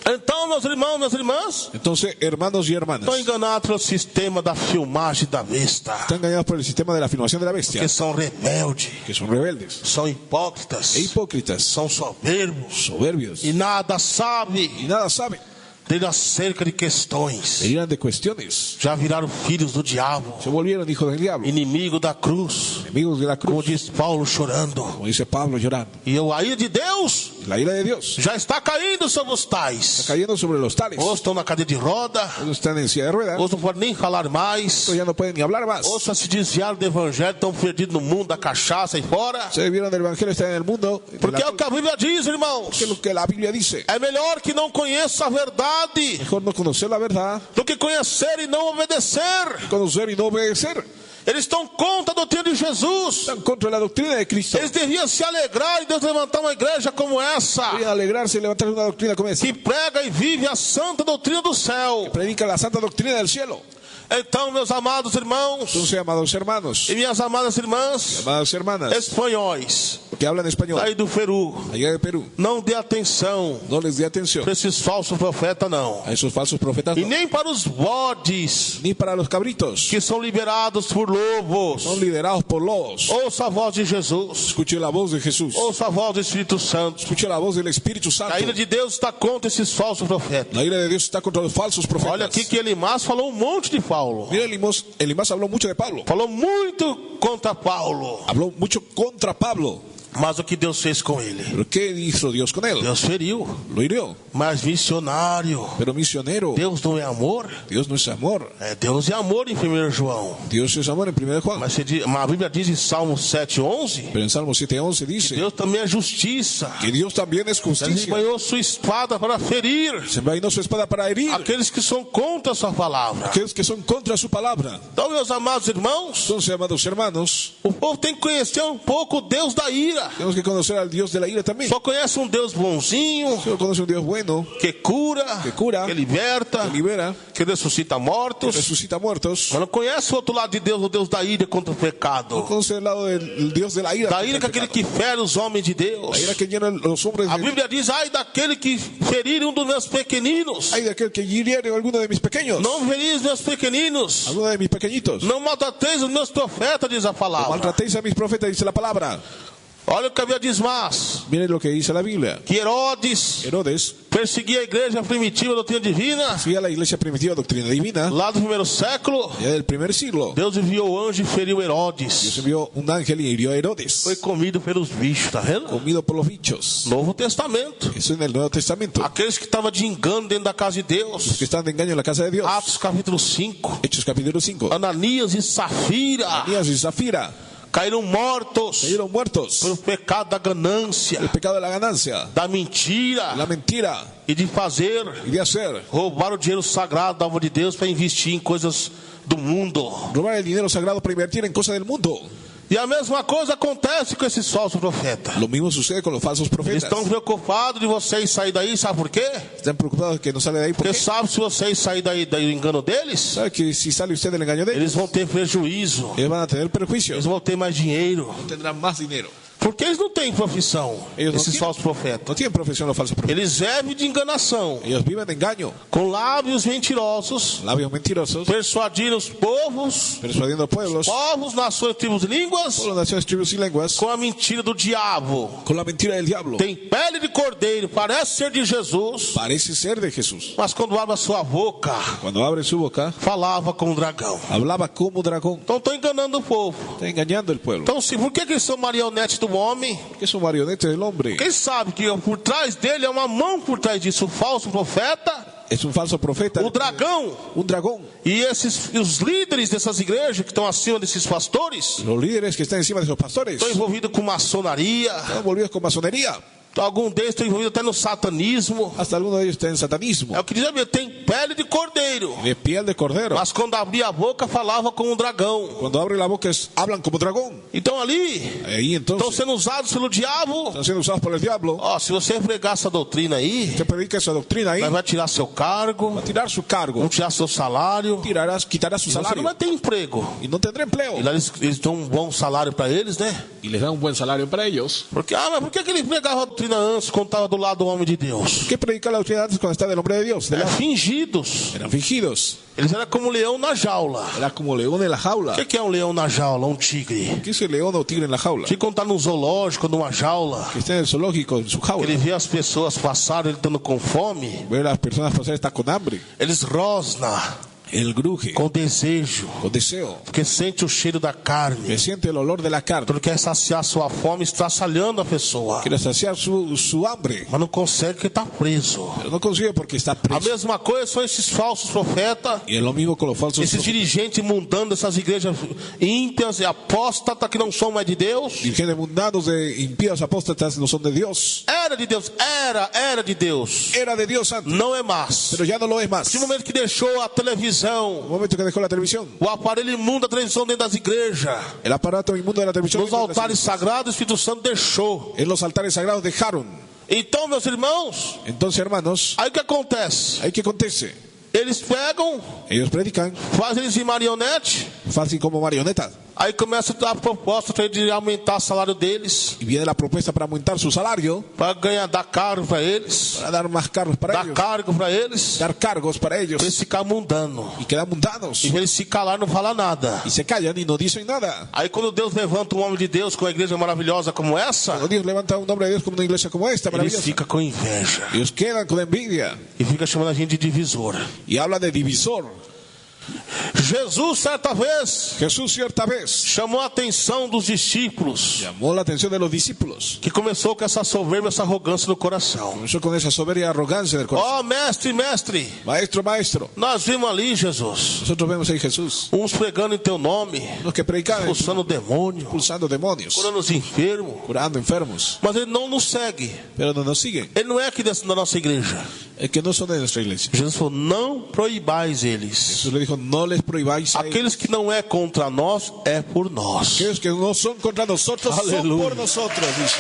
Então, meus irmãos, minhas irmãs, Entonces, hermanos y hermanas, estão enganados pelo sistema da filmagem da besta. están engañados por el sistema de la afirmación de la bestia, Que são rebeldes, que son rebeldes são hipócritas, e hipócritas, são soberbos soberbios e nada sabem y nada saben. dele acerca de questões. Derivan de cuestiones. Já viraram filhos do diabo, Se volvieron hijos del diablo, inimigo da cruz, enemigos de la como cruz, diz Paulo chorando. como dice Pablo llorando. E a ira de Deus La ira de Dios já está caindo sobre os está tais. cayendo sobre los tales. Ou estão na cadeira de roda, Ellos están en silla de ruedas, ou não podem nem falar mais, ya no pueden ni hablar más. ou só se desviaram do evangelho, estão perdidos no mundo da cachaça e fora. Se vieron del evangelio, están en el mundo. Porque é o que a Bíblia diz, irmãos. Que es lo que la Biblia dice. É melhor que não conheça a verdade Mejor no conocer la verdad, do que conhecer e não obedecer. conocer y no obedecer. Eles estão contra a doutrina de Jesus. Están contra la doctrina de Cristo. Eles deviam se alegrar em Deus levantar uma igreja como essa, Deberían alegrarse y levantar una doctrina como esa. que prega e vive a santa doutrina do céu. Predica la santa doctrina del cielo. Então, meus amados irmãos Entonces, amados hermanos, e minhas amadas irmãs, amadas hermanas, espanhóis, que hablan español, daí do Peru, allá de Perú, não dê atenção no les dé atención para esses falsos profetas, não. a esos falsos profetas, E no. nem para os bodes Ni para los cabritos, que são liberados por lobos. son liderados por lobos. Ouça a voz de Jesus. Escuche la voz de Jesús, Ouça a voz do Espírito Santo. escuche la voz del Espíritu Santo. A ira de Deus está contra esses falsos profetas. La ira de Dios está contra los falsos profetas. Olha aqui que Elimás falou um monte de Paulo. Mira, Elimás habló mucho de Pablo, Falou muito contra Paulo. habló mucho contra Pablo. Mas o que Deus fez com ele? ¿Pero qué hizo Dios con él? Deus feriu. Lo hirió. Mas missionário. Pero misionero, Deus não é amor? Dios no es amor. Deus é amor em 1 João. Dios es amor en 1 Juan. Mas a Bíblia diz em Salmo 7:11 Pero en Salmo 7:11 que dice Deus também é justiça. que Dios también es Ele justicia. embanhou sua espada para ferir Se envainó su espada para herir aqueles que são contra a sua palavra. aquellos que son contra su palabra. Então, meus amados irmãos, Entonces, amados hermanos, o povo tem que conhecer um pouco o Deus da ira. tenemos que conocer al Dios de la ira también. Só conhece um Deus bonzinho, Solo conoce un Dios bueno, que cura, que liberta, que libera, que ressuscita que mortos. resucita muertos. Mas não conhece o outro lado de Deus, o Deus da ira contra o No pecado. conoce el lado del Dios de la ira. Da ira que contra aquele el pecado. que fere os homens de Deus. La ira que llena los hombres A de... Bíblia diz, ai daquele que ferir um dos meus pequeninos. Hay de aquel que hiriere a alguno de mis pequeños. Não feris meus pequeninos. Alguno de mis pequeñitos. Não maltrateis os meus profetas, diz a No palavra. maltratéis a mis profetas, dice la palabra. Olha o que a Bíblia diz mais. Miren lo que dice la Biblia. Que Herodes Herodes perseguia a igreja primitiva, a doutrina divina. fui a la iglesia primitiva doctrina divina, Lá do primeiro século, ya del primer siglo. Deus enviou o anjo e feriu Dios Herodes. envió un ángel y hirió a Herodes, Foi comido pelos bichos, tá vendo? comido por los bichos. Novo Testamento. Eso en el Nuevo Testamento. Aqueles que estavam de engano dentro da casa de Los Deus. que están de engaño en la casa de Dios. Atos capítulo 5. Hechos capítulo 5. Ananias e Safira Ananías y Zafira caíram mortos cayeron muertos. pelo pecado da ganância, El pecado de la ganancia, da mentira la mentira e de fazer. y de hacer. Roubaram o dinheiro sagrado da alma de Deus para investir em coisas do mundo. Robar el dinero sagrado para invertir en cosas del mundo. E a mesma coisa acontece com esses falsos profetas. Lo mismo sucede con los falsos Eles profetas. estão preocupados de vocês sair daí, sabe por quê? Están preocupados que no sale de ahí. ¿Por Porque qué? sabe se vocês saírem daí do engano deles, ¿Sabe que si sale usted del engaño de ellos, eles vão ter prejuízo, ellos van a tener perjuicios? eles vão ter mais dinheiro. Tendrán más dinero. Porque eles não têm profissão, Eles não esses têm? falsos profetas. No tienen profesión los falsos profetas. Eles vivem de enganação, Ellos viven de engaño, com lábios mentirosos, labios mentirosos, persuadindo os povos, persuadiendo pueblos, nações, tribos, línguas, por las naciones, tribus y lenguas, com a mentira do diabo. con la mentira del diablo. Tem pele de cordeiro, parece ser de Jesus, Parece ser de Jesús. mas quando abre a sua boca, Cuando abre su boca, falava como um dragão. hablaba como dragón. Então estão enganando o povo. Está engañando al pueblo. Então, por que eles são marionetes do do homem. que es un marionete del hombre. Quem sabe que por trás dele é uma mão por trás disso, o falso profeta, Es un falso profeta, o dragão. un dragón. E os líderes dessas igrejas que estão acima desses pastores Los líderes que están encima de esos pastores estão envolvidos com maçonaria. están envolvidos con masonería. Alguns deles estão envolvidos até no satanismo. Hasta algunos de ellos están en satanismo. É o que diz a Bíblia, tem pele de cordeiro. De piel de cordero. Mas quando abria a boca, falava como um dragão. Cuando abren la boca hablan como dragón. Então ali, Ahí estão entonces sendo usados pelo diabo. están siendo usados por el diablo. Ó, se você pregar essa doutrina aí, Usted predica esa doctrina ahí, nós vai tirar seu cargo, va a tirar su cargo, vão tirar seu salário, quitará su e você não salario vai ter emprego. y no tendrá empleo. E lá eles dão um bom salário para eles, né? Y les da un buen salario para ellos. Porque, mas por que ele pregava a doutrina antes, quando estava do lado do homem de Deus? ¿Qué predica la doctrina antes cuando está del hombre de Dios? Eram fingidos. Eran fingidos. Eles eram como um leão na jaula. Era como león en la jaula. O que é um leão na jaula? Um tigre. ¿Qué es el león o tigre en la jaula? Se contar no zoológico, numa jaula, Que está en el zoológico, en su jaula. ele vê as pessoas passarem, ele estando com fome, Ver a las personas pasar está con hambre. eles rosnam El gruje, com desejo, con deseo. porque sente o cheiro da carne. Que siente el olor de la carne. Ele quer saciar sua fome, estraçalhando a pessoa, Quiere saciar su hambre. mas não consegue porque está preso. Pero no consigue porque está A preso. mesma coisa são esses falsos profetas, Y es lo mismo con los falsos esses profetas. dirigentes mundanos dessas igrejas ímpias e apóstatas que não são mais de Deus. Dirigentes mundanos de impíos apóstatas no son de Dios. Era de Deus, era de Deus. Era de Dios antes, Não é mais. pero ya no lo es más. No momento que deixou a televisão, Un momento que dejó la televisión, o aparelho imundo da televisão dentro das igrejas, el aparato inmundo de la televisión, nos altares sagrados, o Espírito Santo deixou. en los altares sagrados dejaron. Então, meus irmãos, Entonces, hermanos, aí o que acontece? hay que acontece. Eles pegam, Ellos predican fazem eles em marionete, fácil como marionetas. aí começa a proposta para de aumentar o salário deles, Y viene la propuesta para aumentar su salario, para ganhar, dar cargo para eles, para dar más cargos para dar ellos, cargo para eles, dar cargos para para ellos. eles ficar mundando. Y quedan mundanos. E eles se calar, não falar nada. Y se callan y no dicen nada. Aí quando Deus levanta um homem de Deus com uma igreja maravilhosa como essa, Cuando Dios levanta un nombre de Dios como una iglesia como esta, eles maravillosa, ficam com inveja ellos quedan con envidia e fica chamando a gente de divisor. y habla de divisor. Jesus, certa vez, Jesús cierta vez chamou a atenção dos discípulos, llamó la atención de los discípulos. que começou com essa soberba, essa arrogância no coração. Comenzó con esa soberbia y arrogancia del corazón. Ó, mestre, mestre, Maestro, maestro, nós vimos ali, Jesus, nosotros vemos ahí Jesús, uns pregando em teu nome, los que predicaban, expulsando o demônio, expulsando demonios, curando os enfermos, curando enfermos, mas ele não nos segue. pero no nos siguen. Ele não é aqui da nossa igreja. Es que no son de nuestra iglesia. Jesus falou, não proibais eles. Jesús le dijo, no les prohibáis a ellos. Aqueles que não é contra nós, é por nós. Aquellos que no son contra nosotros, son Aleluya. por nosotros, dice.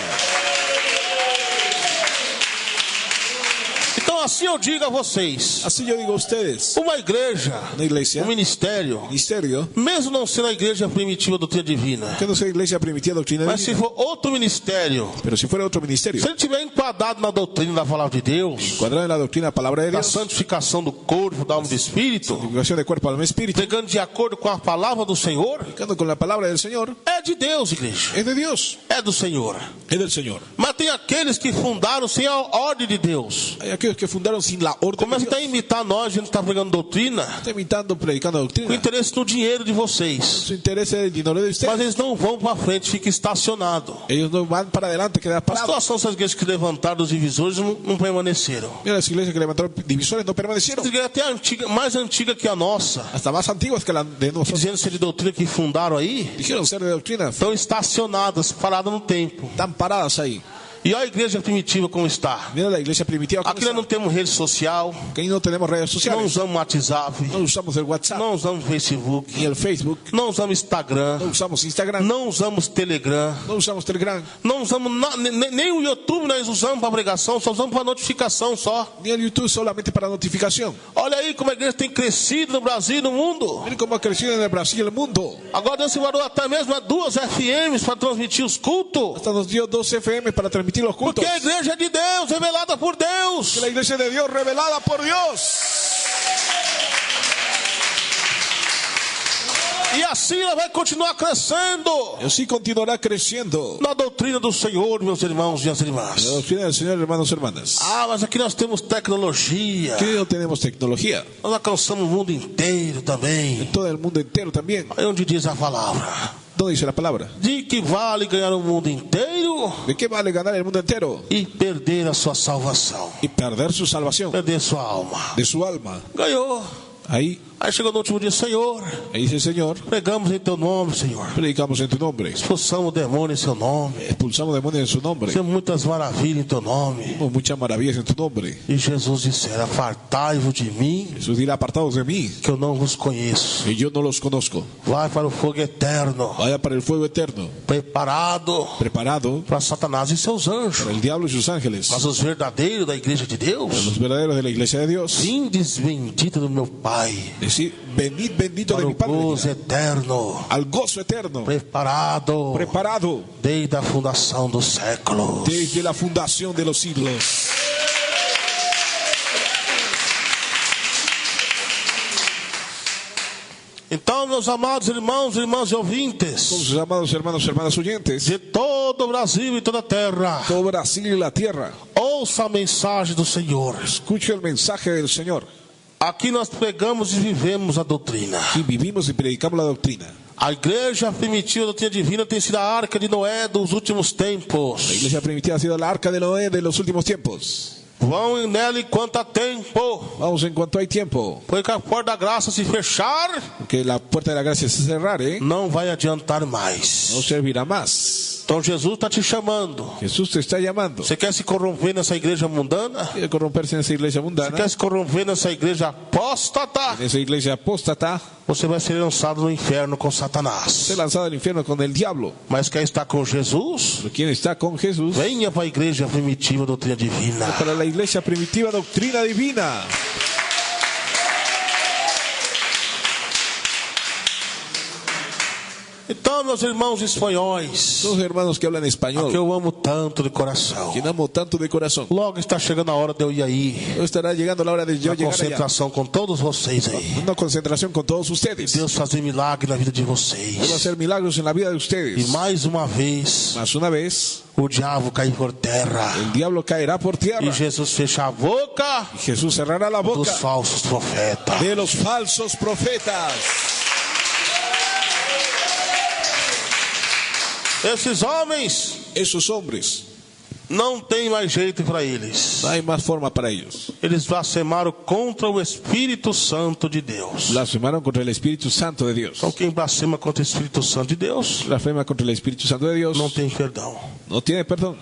Então assim eu digo a vocês, Así yo digo a ustedes, uma igreja, una iglesia, um ministério, ministerio, mesmo não sendo a igreja primitiva da doutrina divina, que no sea iglesia primitiva, doctrina mas se divina, for outro ministério, pero si fuera otro ministerio, se ele estiver enquadrado na doutrina da palavra de Deus, cuadrado en la doctrina de la palabra de da Dios, santificação do corpo, da alma e do espírito, divulgación de cuerpo, alma y espíritu, pregando de acordo com a palavra do Senhor, predicando con la palabra del Señor, é de Deus, igreja, es de Dios, é do Senhor. es del Señor. Mas tem aqueles que fundaram sem a ordem de Deus. Hay aquellos que fundaron sin la orden de Começa Dios. até a imitar nós, a gente está pregando doutrina, Está imitando, predicando com doctrina. interesse no dinheiro de vocês. Su interés es el dinero de Mas ustedes. eles não vão para frente, fica estacionado. Ellos no van para adelante, quedan A parados. situação dessas igrejas que levantaram os divisores não permaneceram. Mira, las iglesias que levantaron divisores no permanecieron. Essa igreja é até antiga, mais antiga que a nossa, Hasta más antiguas que la de nosotros. dizendo ser de doutrina que fundaram aí, Dijeron ser de doctrina. estão estacionadas, paradas no tempo. Están paradas ahí. E olha a igreja primitiva como está. Mira la iglesia primitiva. ¿Cómo Aqui nós não está? temos rede social, Que ahí no tenemos redes não sociales. usamos WhatsApp, No usamos el WhatsApp, não usamos Facebook, ni el Facebook. não usamos Instagram, No usamos Instagram. não usamos Telegram, No usamos Telegram. não usamos nem o YouTube nós usamos para pregação, só usamos para notificação só. Ni el YouTube solamente para notificación. Olha aí como a igreja tem crescido no Brasil e no mundo. Miren cómo ha crecido en el Brasil y el mundo. Agora Deus se guardou até mesmo a 2 FMs para transmitir os cultos. Hasta nos dio 2 FM para transmitir los cultos. Porque a igreja é de Deus, revelada por Deus. La iglesia de Dios revelada por Dios. E assim ela vai continuar crescendo Y así continuará creciendo. na doutrina do Senhor, meus irmãos e minhas irmãs. La doctrina del Señor, hermanos y hermanas. Ah, mas aqui nós temos tecnologia. Aquí no tenemos tecnología. Nós alcançamos o mundo inteiro também. En todo el mundo entero también. Aí onde diz a palavra. ¿Dónde dice la palabra? De que vale ganhar o mundo inteiro ¿De qué vale ganar el mundo entero e perder a sua salvação, y perder su salvación perder sua alma? de su alma? Ganhou. Aí Chegou no último dia, Senhor, dice el Señor, pregamos em teu nome, Senhor. predicamos en tu nombre, Expulsamos demônios em seu nome. expulsamos demonios en su nombre, Fizemos muitas maravilhas em teu nome. hicimos muchas maravillas en tu nombre. E Jesus dissera: apartai-vos de mim, Jesús dirá, apartados de mí, que eu não vos conheço. que yo no los conozco. Vai para o fogo eterno, Vaya para el fuego eterno, preparado preparado para Satanás e seus anjos. para el diablo y sus ángeles. Mas os verdadeiros da igreja de Deus, Los verdaderos de la iglesia de Dios, vindes bendito do meu Pai, decir, venid bendito de para mi o Padre, gozo eterno, al gozo eterno, preparado preparado desde a fundação dos séculos. desde la fundación de los siglos. Então, meus amados irmãos, irmãs e ouvintes Con sus amados hermanos, hermanas oyentes, de todo o Brasil e toda a terra, todo Brasil y la tierra, ouça a mensagem do Senhor. escuche el mensaje del Señor. Aqui nós pregamos e vivemos a doutrina. Y vivimos y predicamos la doctrina. A igreja primitiva da doutrina divina tem sido a arca de Noé dos últimos La tempos. iglesia primitiva ha sido la arca de Noé de los últimos tiempos. Vão nela enquanto há tempo, Vamos en cuanto hay tiempo, porque a porta da graça se fechar, que la puerta de la gracia se cerrare, não vai adiantar mais. no servirá más. Então Jesus está te chamando. Jesús te está llamando. Você quer se corromper nessa igreja mundana? Quiere corromperse en esa iglesia Você mundana, quer se corromper nessa igreja apóstata? en esa iglesia apóstata, Você vai ser lançado no inferno com Satanás. ser lanzado al infierno con el diablo. Mas quer estar com Jesus? Pero quien está con Jesús, Venha para a igreja primitiva doutrina divina. para la iglesia primitiva doctrina divina. Então, meus irmãos espanhóis, Los hermanos que hablan que español, eu amo tanto de coração, quien amo tanto de corazón, logo está chegando a hora de eu ir aí, no estará llegando la hora de yo na llegar allá. concentração com todos vocês aí. Una concentración con todos ustedes. Deus fazer milagre na vida de Puedo vocês. hacer milagros en la vida de E ustedes. mais uma vez, Más una vez, o diabo cair por terra. el diablo caerá por tierra. E Jesus fechar a boca Y Jesús cerrará la dos boca falsos profetas. de los falsos profetas. Esses homens Esos hombres, não tem mais jeito para eles. no hay más forma para ellos. Eles blasfemaram contra o Espírito Santo de Deus. Blasfemaron contra el Espíritu Santo de Dios. Então quem blasfema contra o Espírito Santo de Deus Blasfema contra el Espíritu Santo de Dios. não tem perdão. No tiene perdón.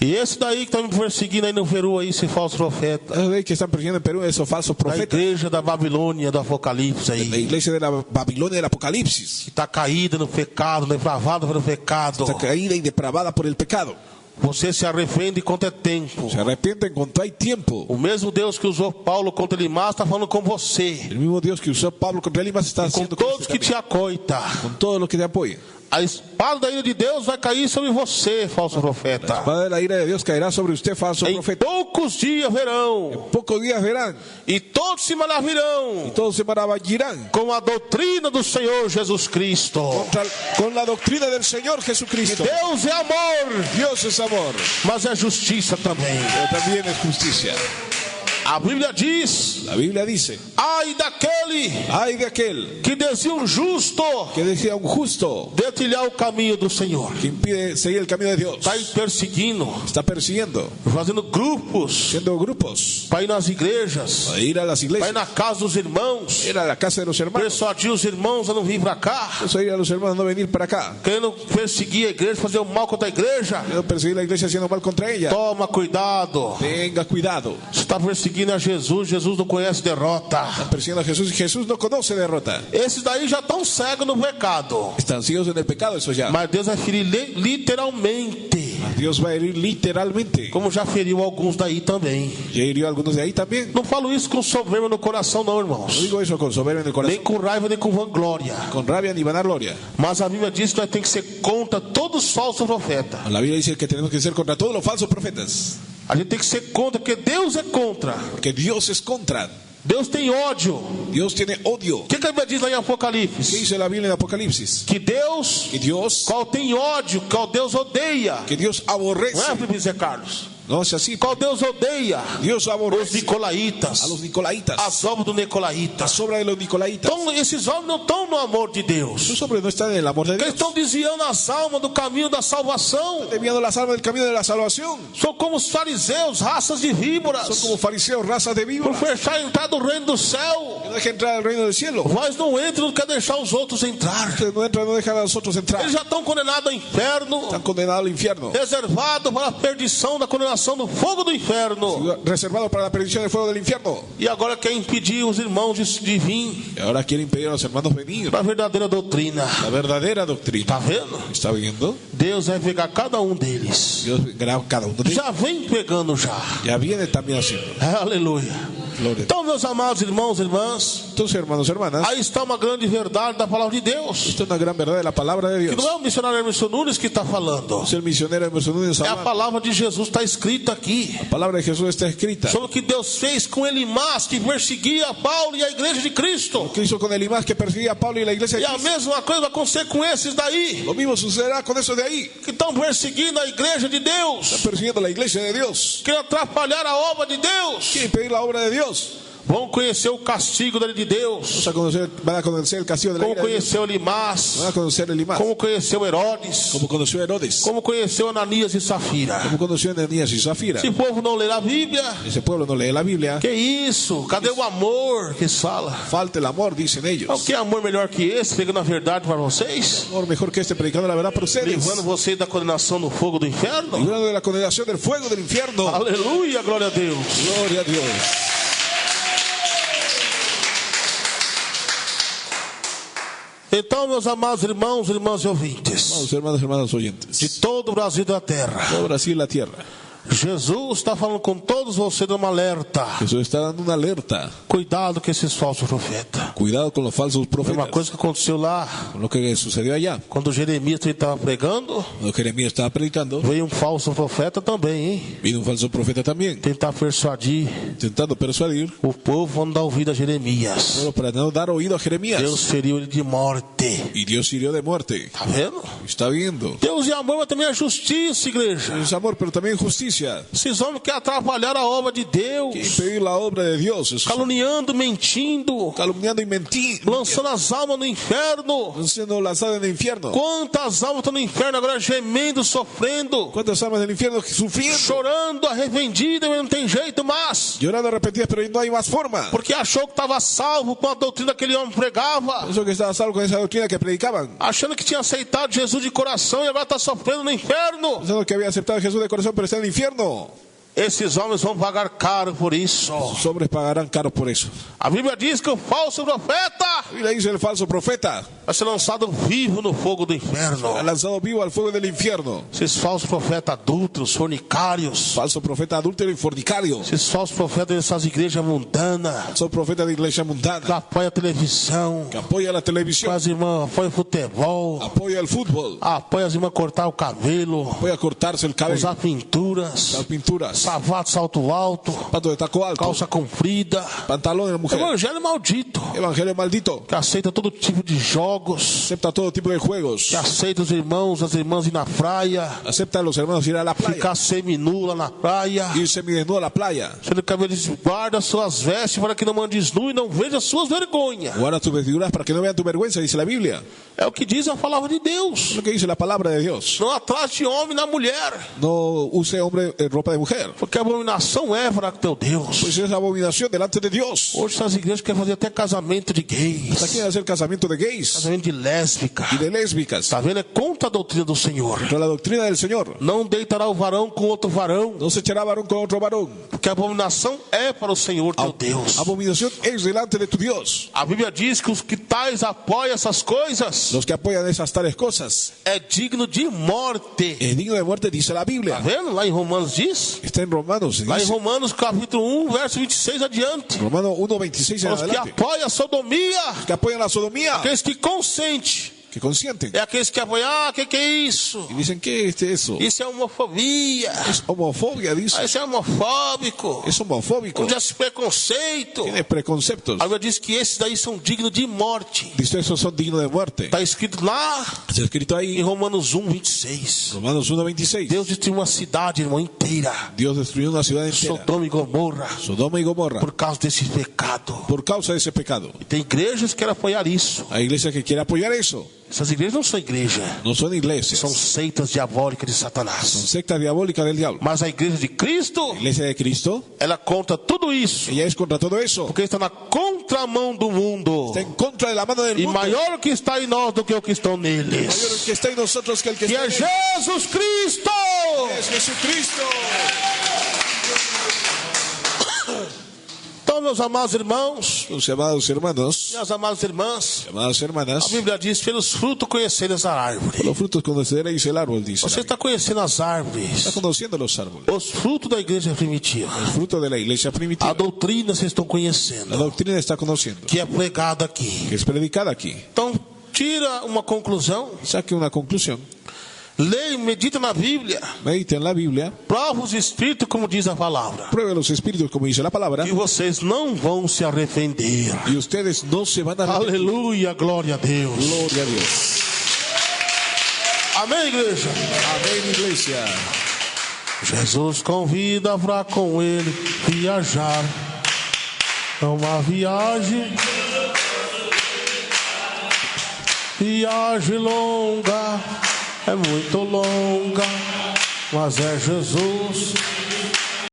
E esse daí que está me perseguindo aí no Peru aí, esse falso profeta, Esos de ahí que están persiguiendo en Perú, esos falsos da profetas. igreja da Babilônia, do Apocalipse La aí, iglesia de la Babilonia del Apocalipsis que está caída no pecado, depravada pelo pecado. está caída y depravada por el pecado. Você se arrepende enquanto é tempo. Se arrepienten cuando hay tiempo. O mesmo Deus que usou Paulo contra Elimas está falando com você, El mismo Dios que usó Pablo contra Elimas está com haciendo con todos usted que te también. acoita. Con todos los que te apoyan. A espada da ira de Deus vai cair sobre você, falso profeta. La espada de la ira de Dios caerá sobre usted, falso Em profeta. poucos dias verão, Pocos días verán e todos se maravilharão y todos se maravillarán com a doutrina do Senhor Jesus Cristo. con la doctrina del Señor Jesucristo. Deus é amor, Dios es amor, mas é justiça também. pero también es justicia. A Bíblia diz: La Biblia dice, ai daquele ay de aquel que desvia um justo que decía un justo de trilhar o caminho do Senhor. que impide seguir el camino de Dios. Está aí perseguindo, Está persiguiendo, fazendo grupos haciendo grupos para ir nas igrejas, para ir a las para ir iglesias, na casa dos irmãos, ir a la casa de los hermanos, persuadir os irmãos a não vir para cá, eso ir a los hermanos no venir para acá, querendo perseguir a igreja, fazer o mal contra a igreja. no perseguir la iglesia haciendo mal contra ella. Toma cuidado. Tenga cuidado. Você está perseguindo a Jesus, Jesus não conhece derrota. Persiguiendo a Jesús y Jesús no conoce derrota. Esses daí já estão cegos no pecado. Están ciegos en el pecado, eso ya. Mas Deus vai ferir literalmente, Dios va a herir literalmente. como já feriu alguns daí também. Ya hirió a algunos de ahí también. Não falo isso com soberba no coração, não, No irmãos. digo eso con soberbia en el Nem corazón, com raiva, nem com vanglória. con rabia ni vanagloria. Mas a Bíblia diz que nós temos que ser contra todos os falsos profetas. La Biblia dice que tenemos que ser contra todos los falsos profetas. A gente tem que ser contra, porque Deus é contra. Porque Dios es contra. Deus tem ódio. Dios tiene odio. O que a Bíblia diz lá em ¿Qué Apocalipse? dice la Biblia en Apocalipsis? Que Deus, Que Dios qual tem ódio, qual Deus odeia. que Dios Não é, aborrece. Felipe Zé Carlos? No es así. Qual Deus odeia? Dios Os aborrece nicolaítas, a los nicolaitas, as obras do nicolaíta. las obras de los nicolaitas. Então esses homens não estão no amor de Deus. Esos hombres no están en el amor de Eles Dios. estão desviando as almas do caminho da salvação. Desviando las almas del camino de la salvación. São como os fariseus, raças de Son víboras, como fariseos, razas de por víboras. fechar a entrada do reino do céu. Que no dejan entrar al reino del cielo. Mas não entra, não quer deixar os outros entrar. Ustedes no entran, no dejan a nosotros entrar. Eles já estão condenados ao inferno, Están condenados al infierno. reservados para a perdição da condenação do fogo do inferno. Reservados para la perdición del fuego del infierno. E agora quer impedir os irmãos de vir Y ahora quieren impedir a los hermanos venir. para a verdadeira doutrina. La verdadera doctrina. Tá vendo? ¿Está viendo? Deus vai pegar cada um deles. Dios graba cada uno de ellos. Já vem pegando já. Ya viene también haciendo. Aleluia. Gloria. Então, meus amados irmãos e irmãs, Entonces, hermanos y hermanas, aí está uma grande verdade da palavra de Deus. esto es una gran verdad de la palabra de Que Dios. não é o missionário Emerson Nunes que está falando. Es el misionero Emerson Núñez É a hablando. palavra de Jesus, está escrita aqui. La palabra de Jesús está escrita. Sobre o que Deus fez com Elimás, que perseguia Paulo e a igreja de Cristo. ¿Qué hizo con Elimás que perseguía a Pablo y la iglesia E de a Cristo? mesma coisa vai acontecer com esses daí, Lo mismo sucederá con eso de ahí. que estão perseguindo a igreja de Deus, Están persiguiendo la iglesia de Dios. querem atrapalhar a obra de Deus. Quieren impedir la obra de Dios. Vão conhecer o castigo da lei de Deus, Van a conocer el castigo de la como ira de Dios. conheceu Elimás, Van a conocer Elimás. como conheceu Herodes, Como conoció Herodes. como conheceu Ananias e Safira. Como conoció Ananías y Zafira. Esse povo não ler a Bíblia, Ese pueblo no lee la Biblia. que isso? Cadê o amor que se fala? Falta el amor, dicen Não, ellos. que amor melhor que esse, pegando a verdade para vocês, Amor mejor que este predicando la verdad para ustedes. livrando vocês da condenação no fogo do inferno? Librando de la condenación del fuego del infierno. Aleluia, glória a Deus. Gloria a Dios. Então, meus amados irmãos, irmãs e ouvintes, Vamos, hermanos y hermanas oyentes. de todo o Brasil e da terra, Todo Brasil y la tierra. Jesus está falando com todos vocês numa alerta. Jesús está dando una alerta. Cuidado com esses falsos profetas. Cuidado con los falsos Foi uma profetas. coisa que aconteceu lá, Con lo que sucedió allá. quando Jeremias estava pregando, Cuando Jeremías estaba predicando, veio um falso profeta também, hein? vino un falso profeta también. Tentar persuadir Intentando persuadir, o povo a não dar ouvido a Jeremias. solo para no dar oído a Jeremías. Deus feriu ele de morte. Y Dios hirió de muerte. Tá vendo? Está viendo. Deus é amor, mas também é justiça, igreja. Es amor, pero también justicia. Esses homens querem atrapalhar a obra de Deus, Que impedir la obra de Dios. Esos caluniando, mentindo, calumniando y mentindo. lançando as almas no inferno. Siendo lanzados en el infierno. Quantas almas estão no inferno agora gemendo, sofrendo, ¿Cuántas almas del infierno sufriendo? chorando, arrependidas, mas não tem jeito mais, Llorando arrepentidas, pero no hay más forma. porque achou que estava salvo com a doutrina que aquele homem pregava, Eso que estaba salvo con esa doctrina que predicaban. achando que tinha aceitado Jesus de coração e agora está sofrendo no inferno. Pensando que había aceptado a Jesús de corazón, pero está en el infierno. Esses homens vão pagar caro por isso. Los hombres pagarán caro por eso. A Bíblia diz que o falso profeta La Biblia dice el falso profeta vai ser lançado vivo no fogo do inferno. ha lanzado vivo al fuego del infierno. Esses falsos profetas adúlteros, fornicários, Falso profeta adúltero y fornicario. esses falsos profetas dessas igrejas mundanas, Falso profeta de iglesia que mundana. apoia a televisão, Que apoya la que televisión. as irmãs apoiam o futebol, Apoya el fútbol. apoia as irmãs cortar o cabelo, Apoya cortarse el cabello. usar pinturas, Las pinturas. sapato salto alto, Pato de taco alto. calça comprida. Pantalón de la mujer. Evangelho maldito, Evangelio maldito. que aceita todo tipo de jogos, Acepta todo tipo de juegos. que aceita os irmãos, as irmãs ir na praia, Acepta a los hermanos ir a la playa. ficar seminula na praia, Ir semidesnudo a la playa. sendo que a Bíblia diz, guarda suas vestes para que não andes nu e não veja suas vergonhas. Guarda tus vestiduras para que no vean tu vergüenza, dice la Biblia. É o que diz a palavra de Deus. Es lo que dice la palabra de Dios. Não atrás de homem na mulher, No use hombre ropa de mujer. porque a abominação é para teu Deus. Pues es abominación delante de Dios. Hoje essas igrejas querem fazer até casamento de gays, Hasta quieren hacer casamiento de gays casamento de lésbica. y de lésbicas. Está vendo? É contra a doutrina do Senhor. Contra la doctrina del Señor. Não deitará o varão com outro varão, No se echará varón con otro varón. porque a abominação é para o Senhor teu Deus. Abominación es delante de tu Dios. A Bíblia diz que os que tais apoiam essas coisas Los que apoyan esas tales cosas é digno de morte. es digno de muerte, dice la Está Biblia. vendo? Lá em Romanos diz. Está en Romanos. Lá em Dice, Romanos capítulo 1, verso 26 adiante. Romano 1:26 en Os que adelante. apoiam a sodomia, Que apoyan la sodomía. aqueles que consentem que consienten. É aqueles que apoiam, que é isso? Y dicen, ¿qué es eso? Isso é homofobia. Es homofobia, dice. Isso é homofóbico. Es homofóbico. Onde há esse preconceito. Tiene preconceptos. A Bíblia diz que esses daí são dignos de morte. Dice, esos son dignos de muerte. Está escrito lá Está escrito em ahí, Romanos 1:26. Romanos 1:26. Deus destruiu uma cidade, irmão, inteira. Dios destruyó una ciudad entera, Sodoma e Gomorra. Sodoma y Gomorra, Por causa desse pecado. por causa de ese pecado. E tem igrejas que querem apoiar isso. Hay iglesias que quieren apoyar eso. Essas igrejas não são igreja. No son iglesias, São seitas diabólicas de son Satanás. sectas diabólicas del diablo. Mas a igreja de Cristo, La iglesia de Cristo, ela conta tudo isso. ella es contra todo eso. Porque está na contramão do mundo. Está en contra de la mano del E mundo. maior o que está em nós do que o que estão Mayor neles. el que está en nosotros que el que Que está é en él. Jesus Cristo. Es Jesucristo. Então, meus amados irmãos Los amados hermanos, e as amadas irmãs, amadas hermanas, a Bíblia diz: pelos frutos conhecereis a árvore. los frutos conoceréis el árbol, dice. Você está conhecendo as árvores, Está conociendo los árboles. os frutos da igreja primitiva. El fruto de la iglesia A primitiva. doutrina vocês estão La conhecendo, doctrina está conociendo, que é pregada aqui. que es predicada aquí. Então, tira uma conclusão, Saque una conclusión. leia, medita na Bíblia, Medite en la Biblia. prova os espíritos, como diz a palavra, Pruebe los espíritus, como dice la palabra. e vocês não vão se arrepender. Y ustedes no se van a arrepentir. Aleluia, glória a Deus. Gloria a Dios. Amém, igreja? Amén, iglesia. Jesus convida para com ele viajar. É uma viagem longa, é muito longa, mas é Jesus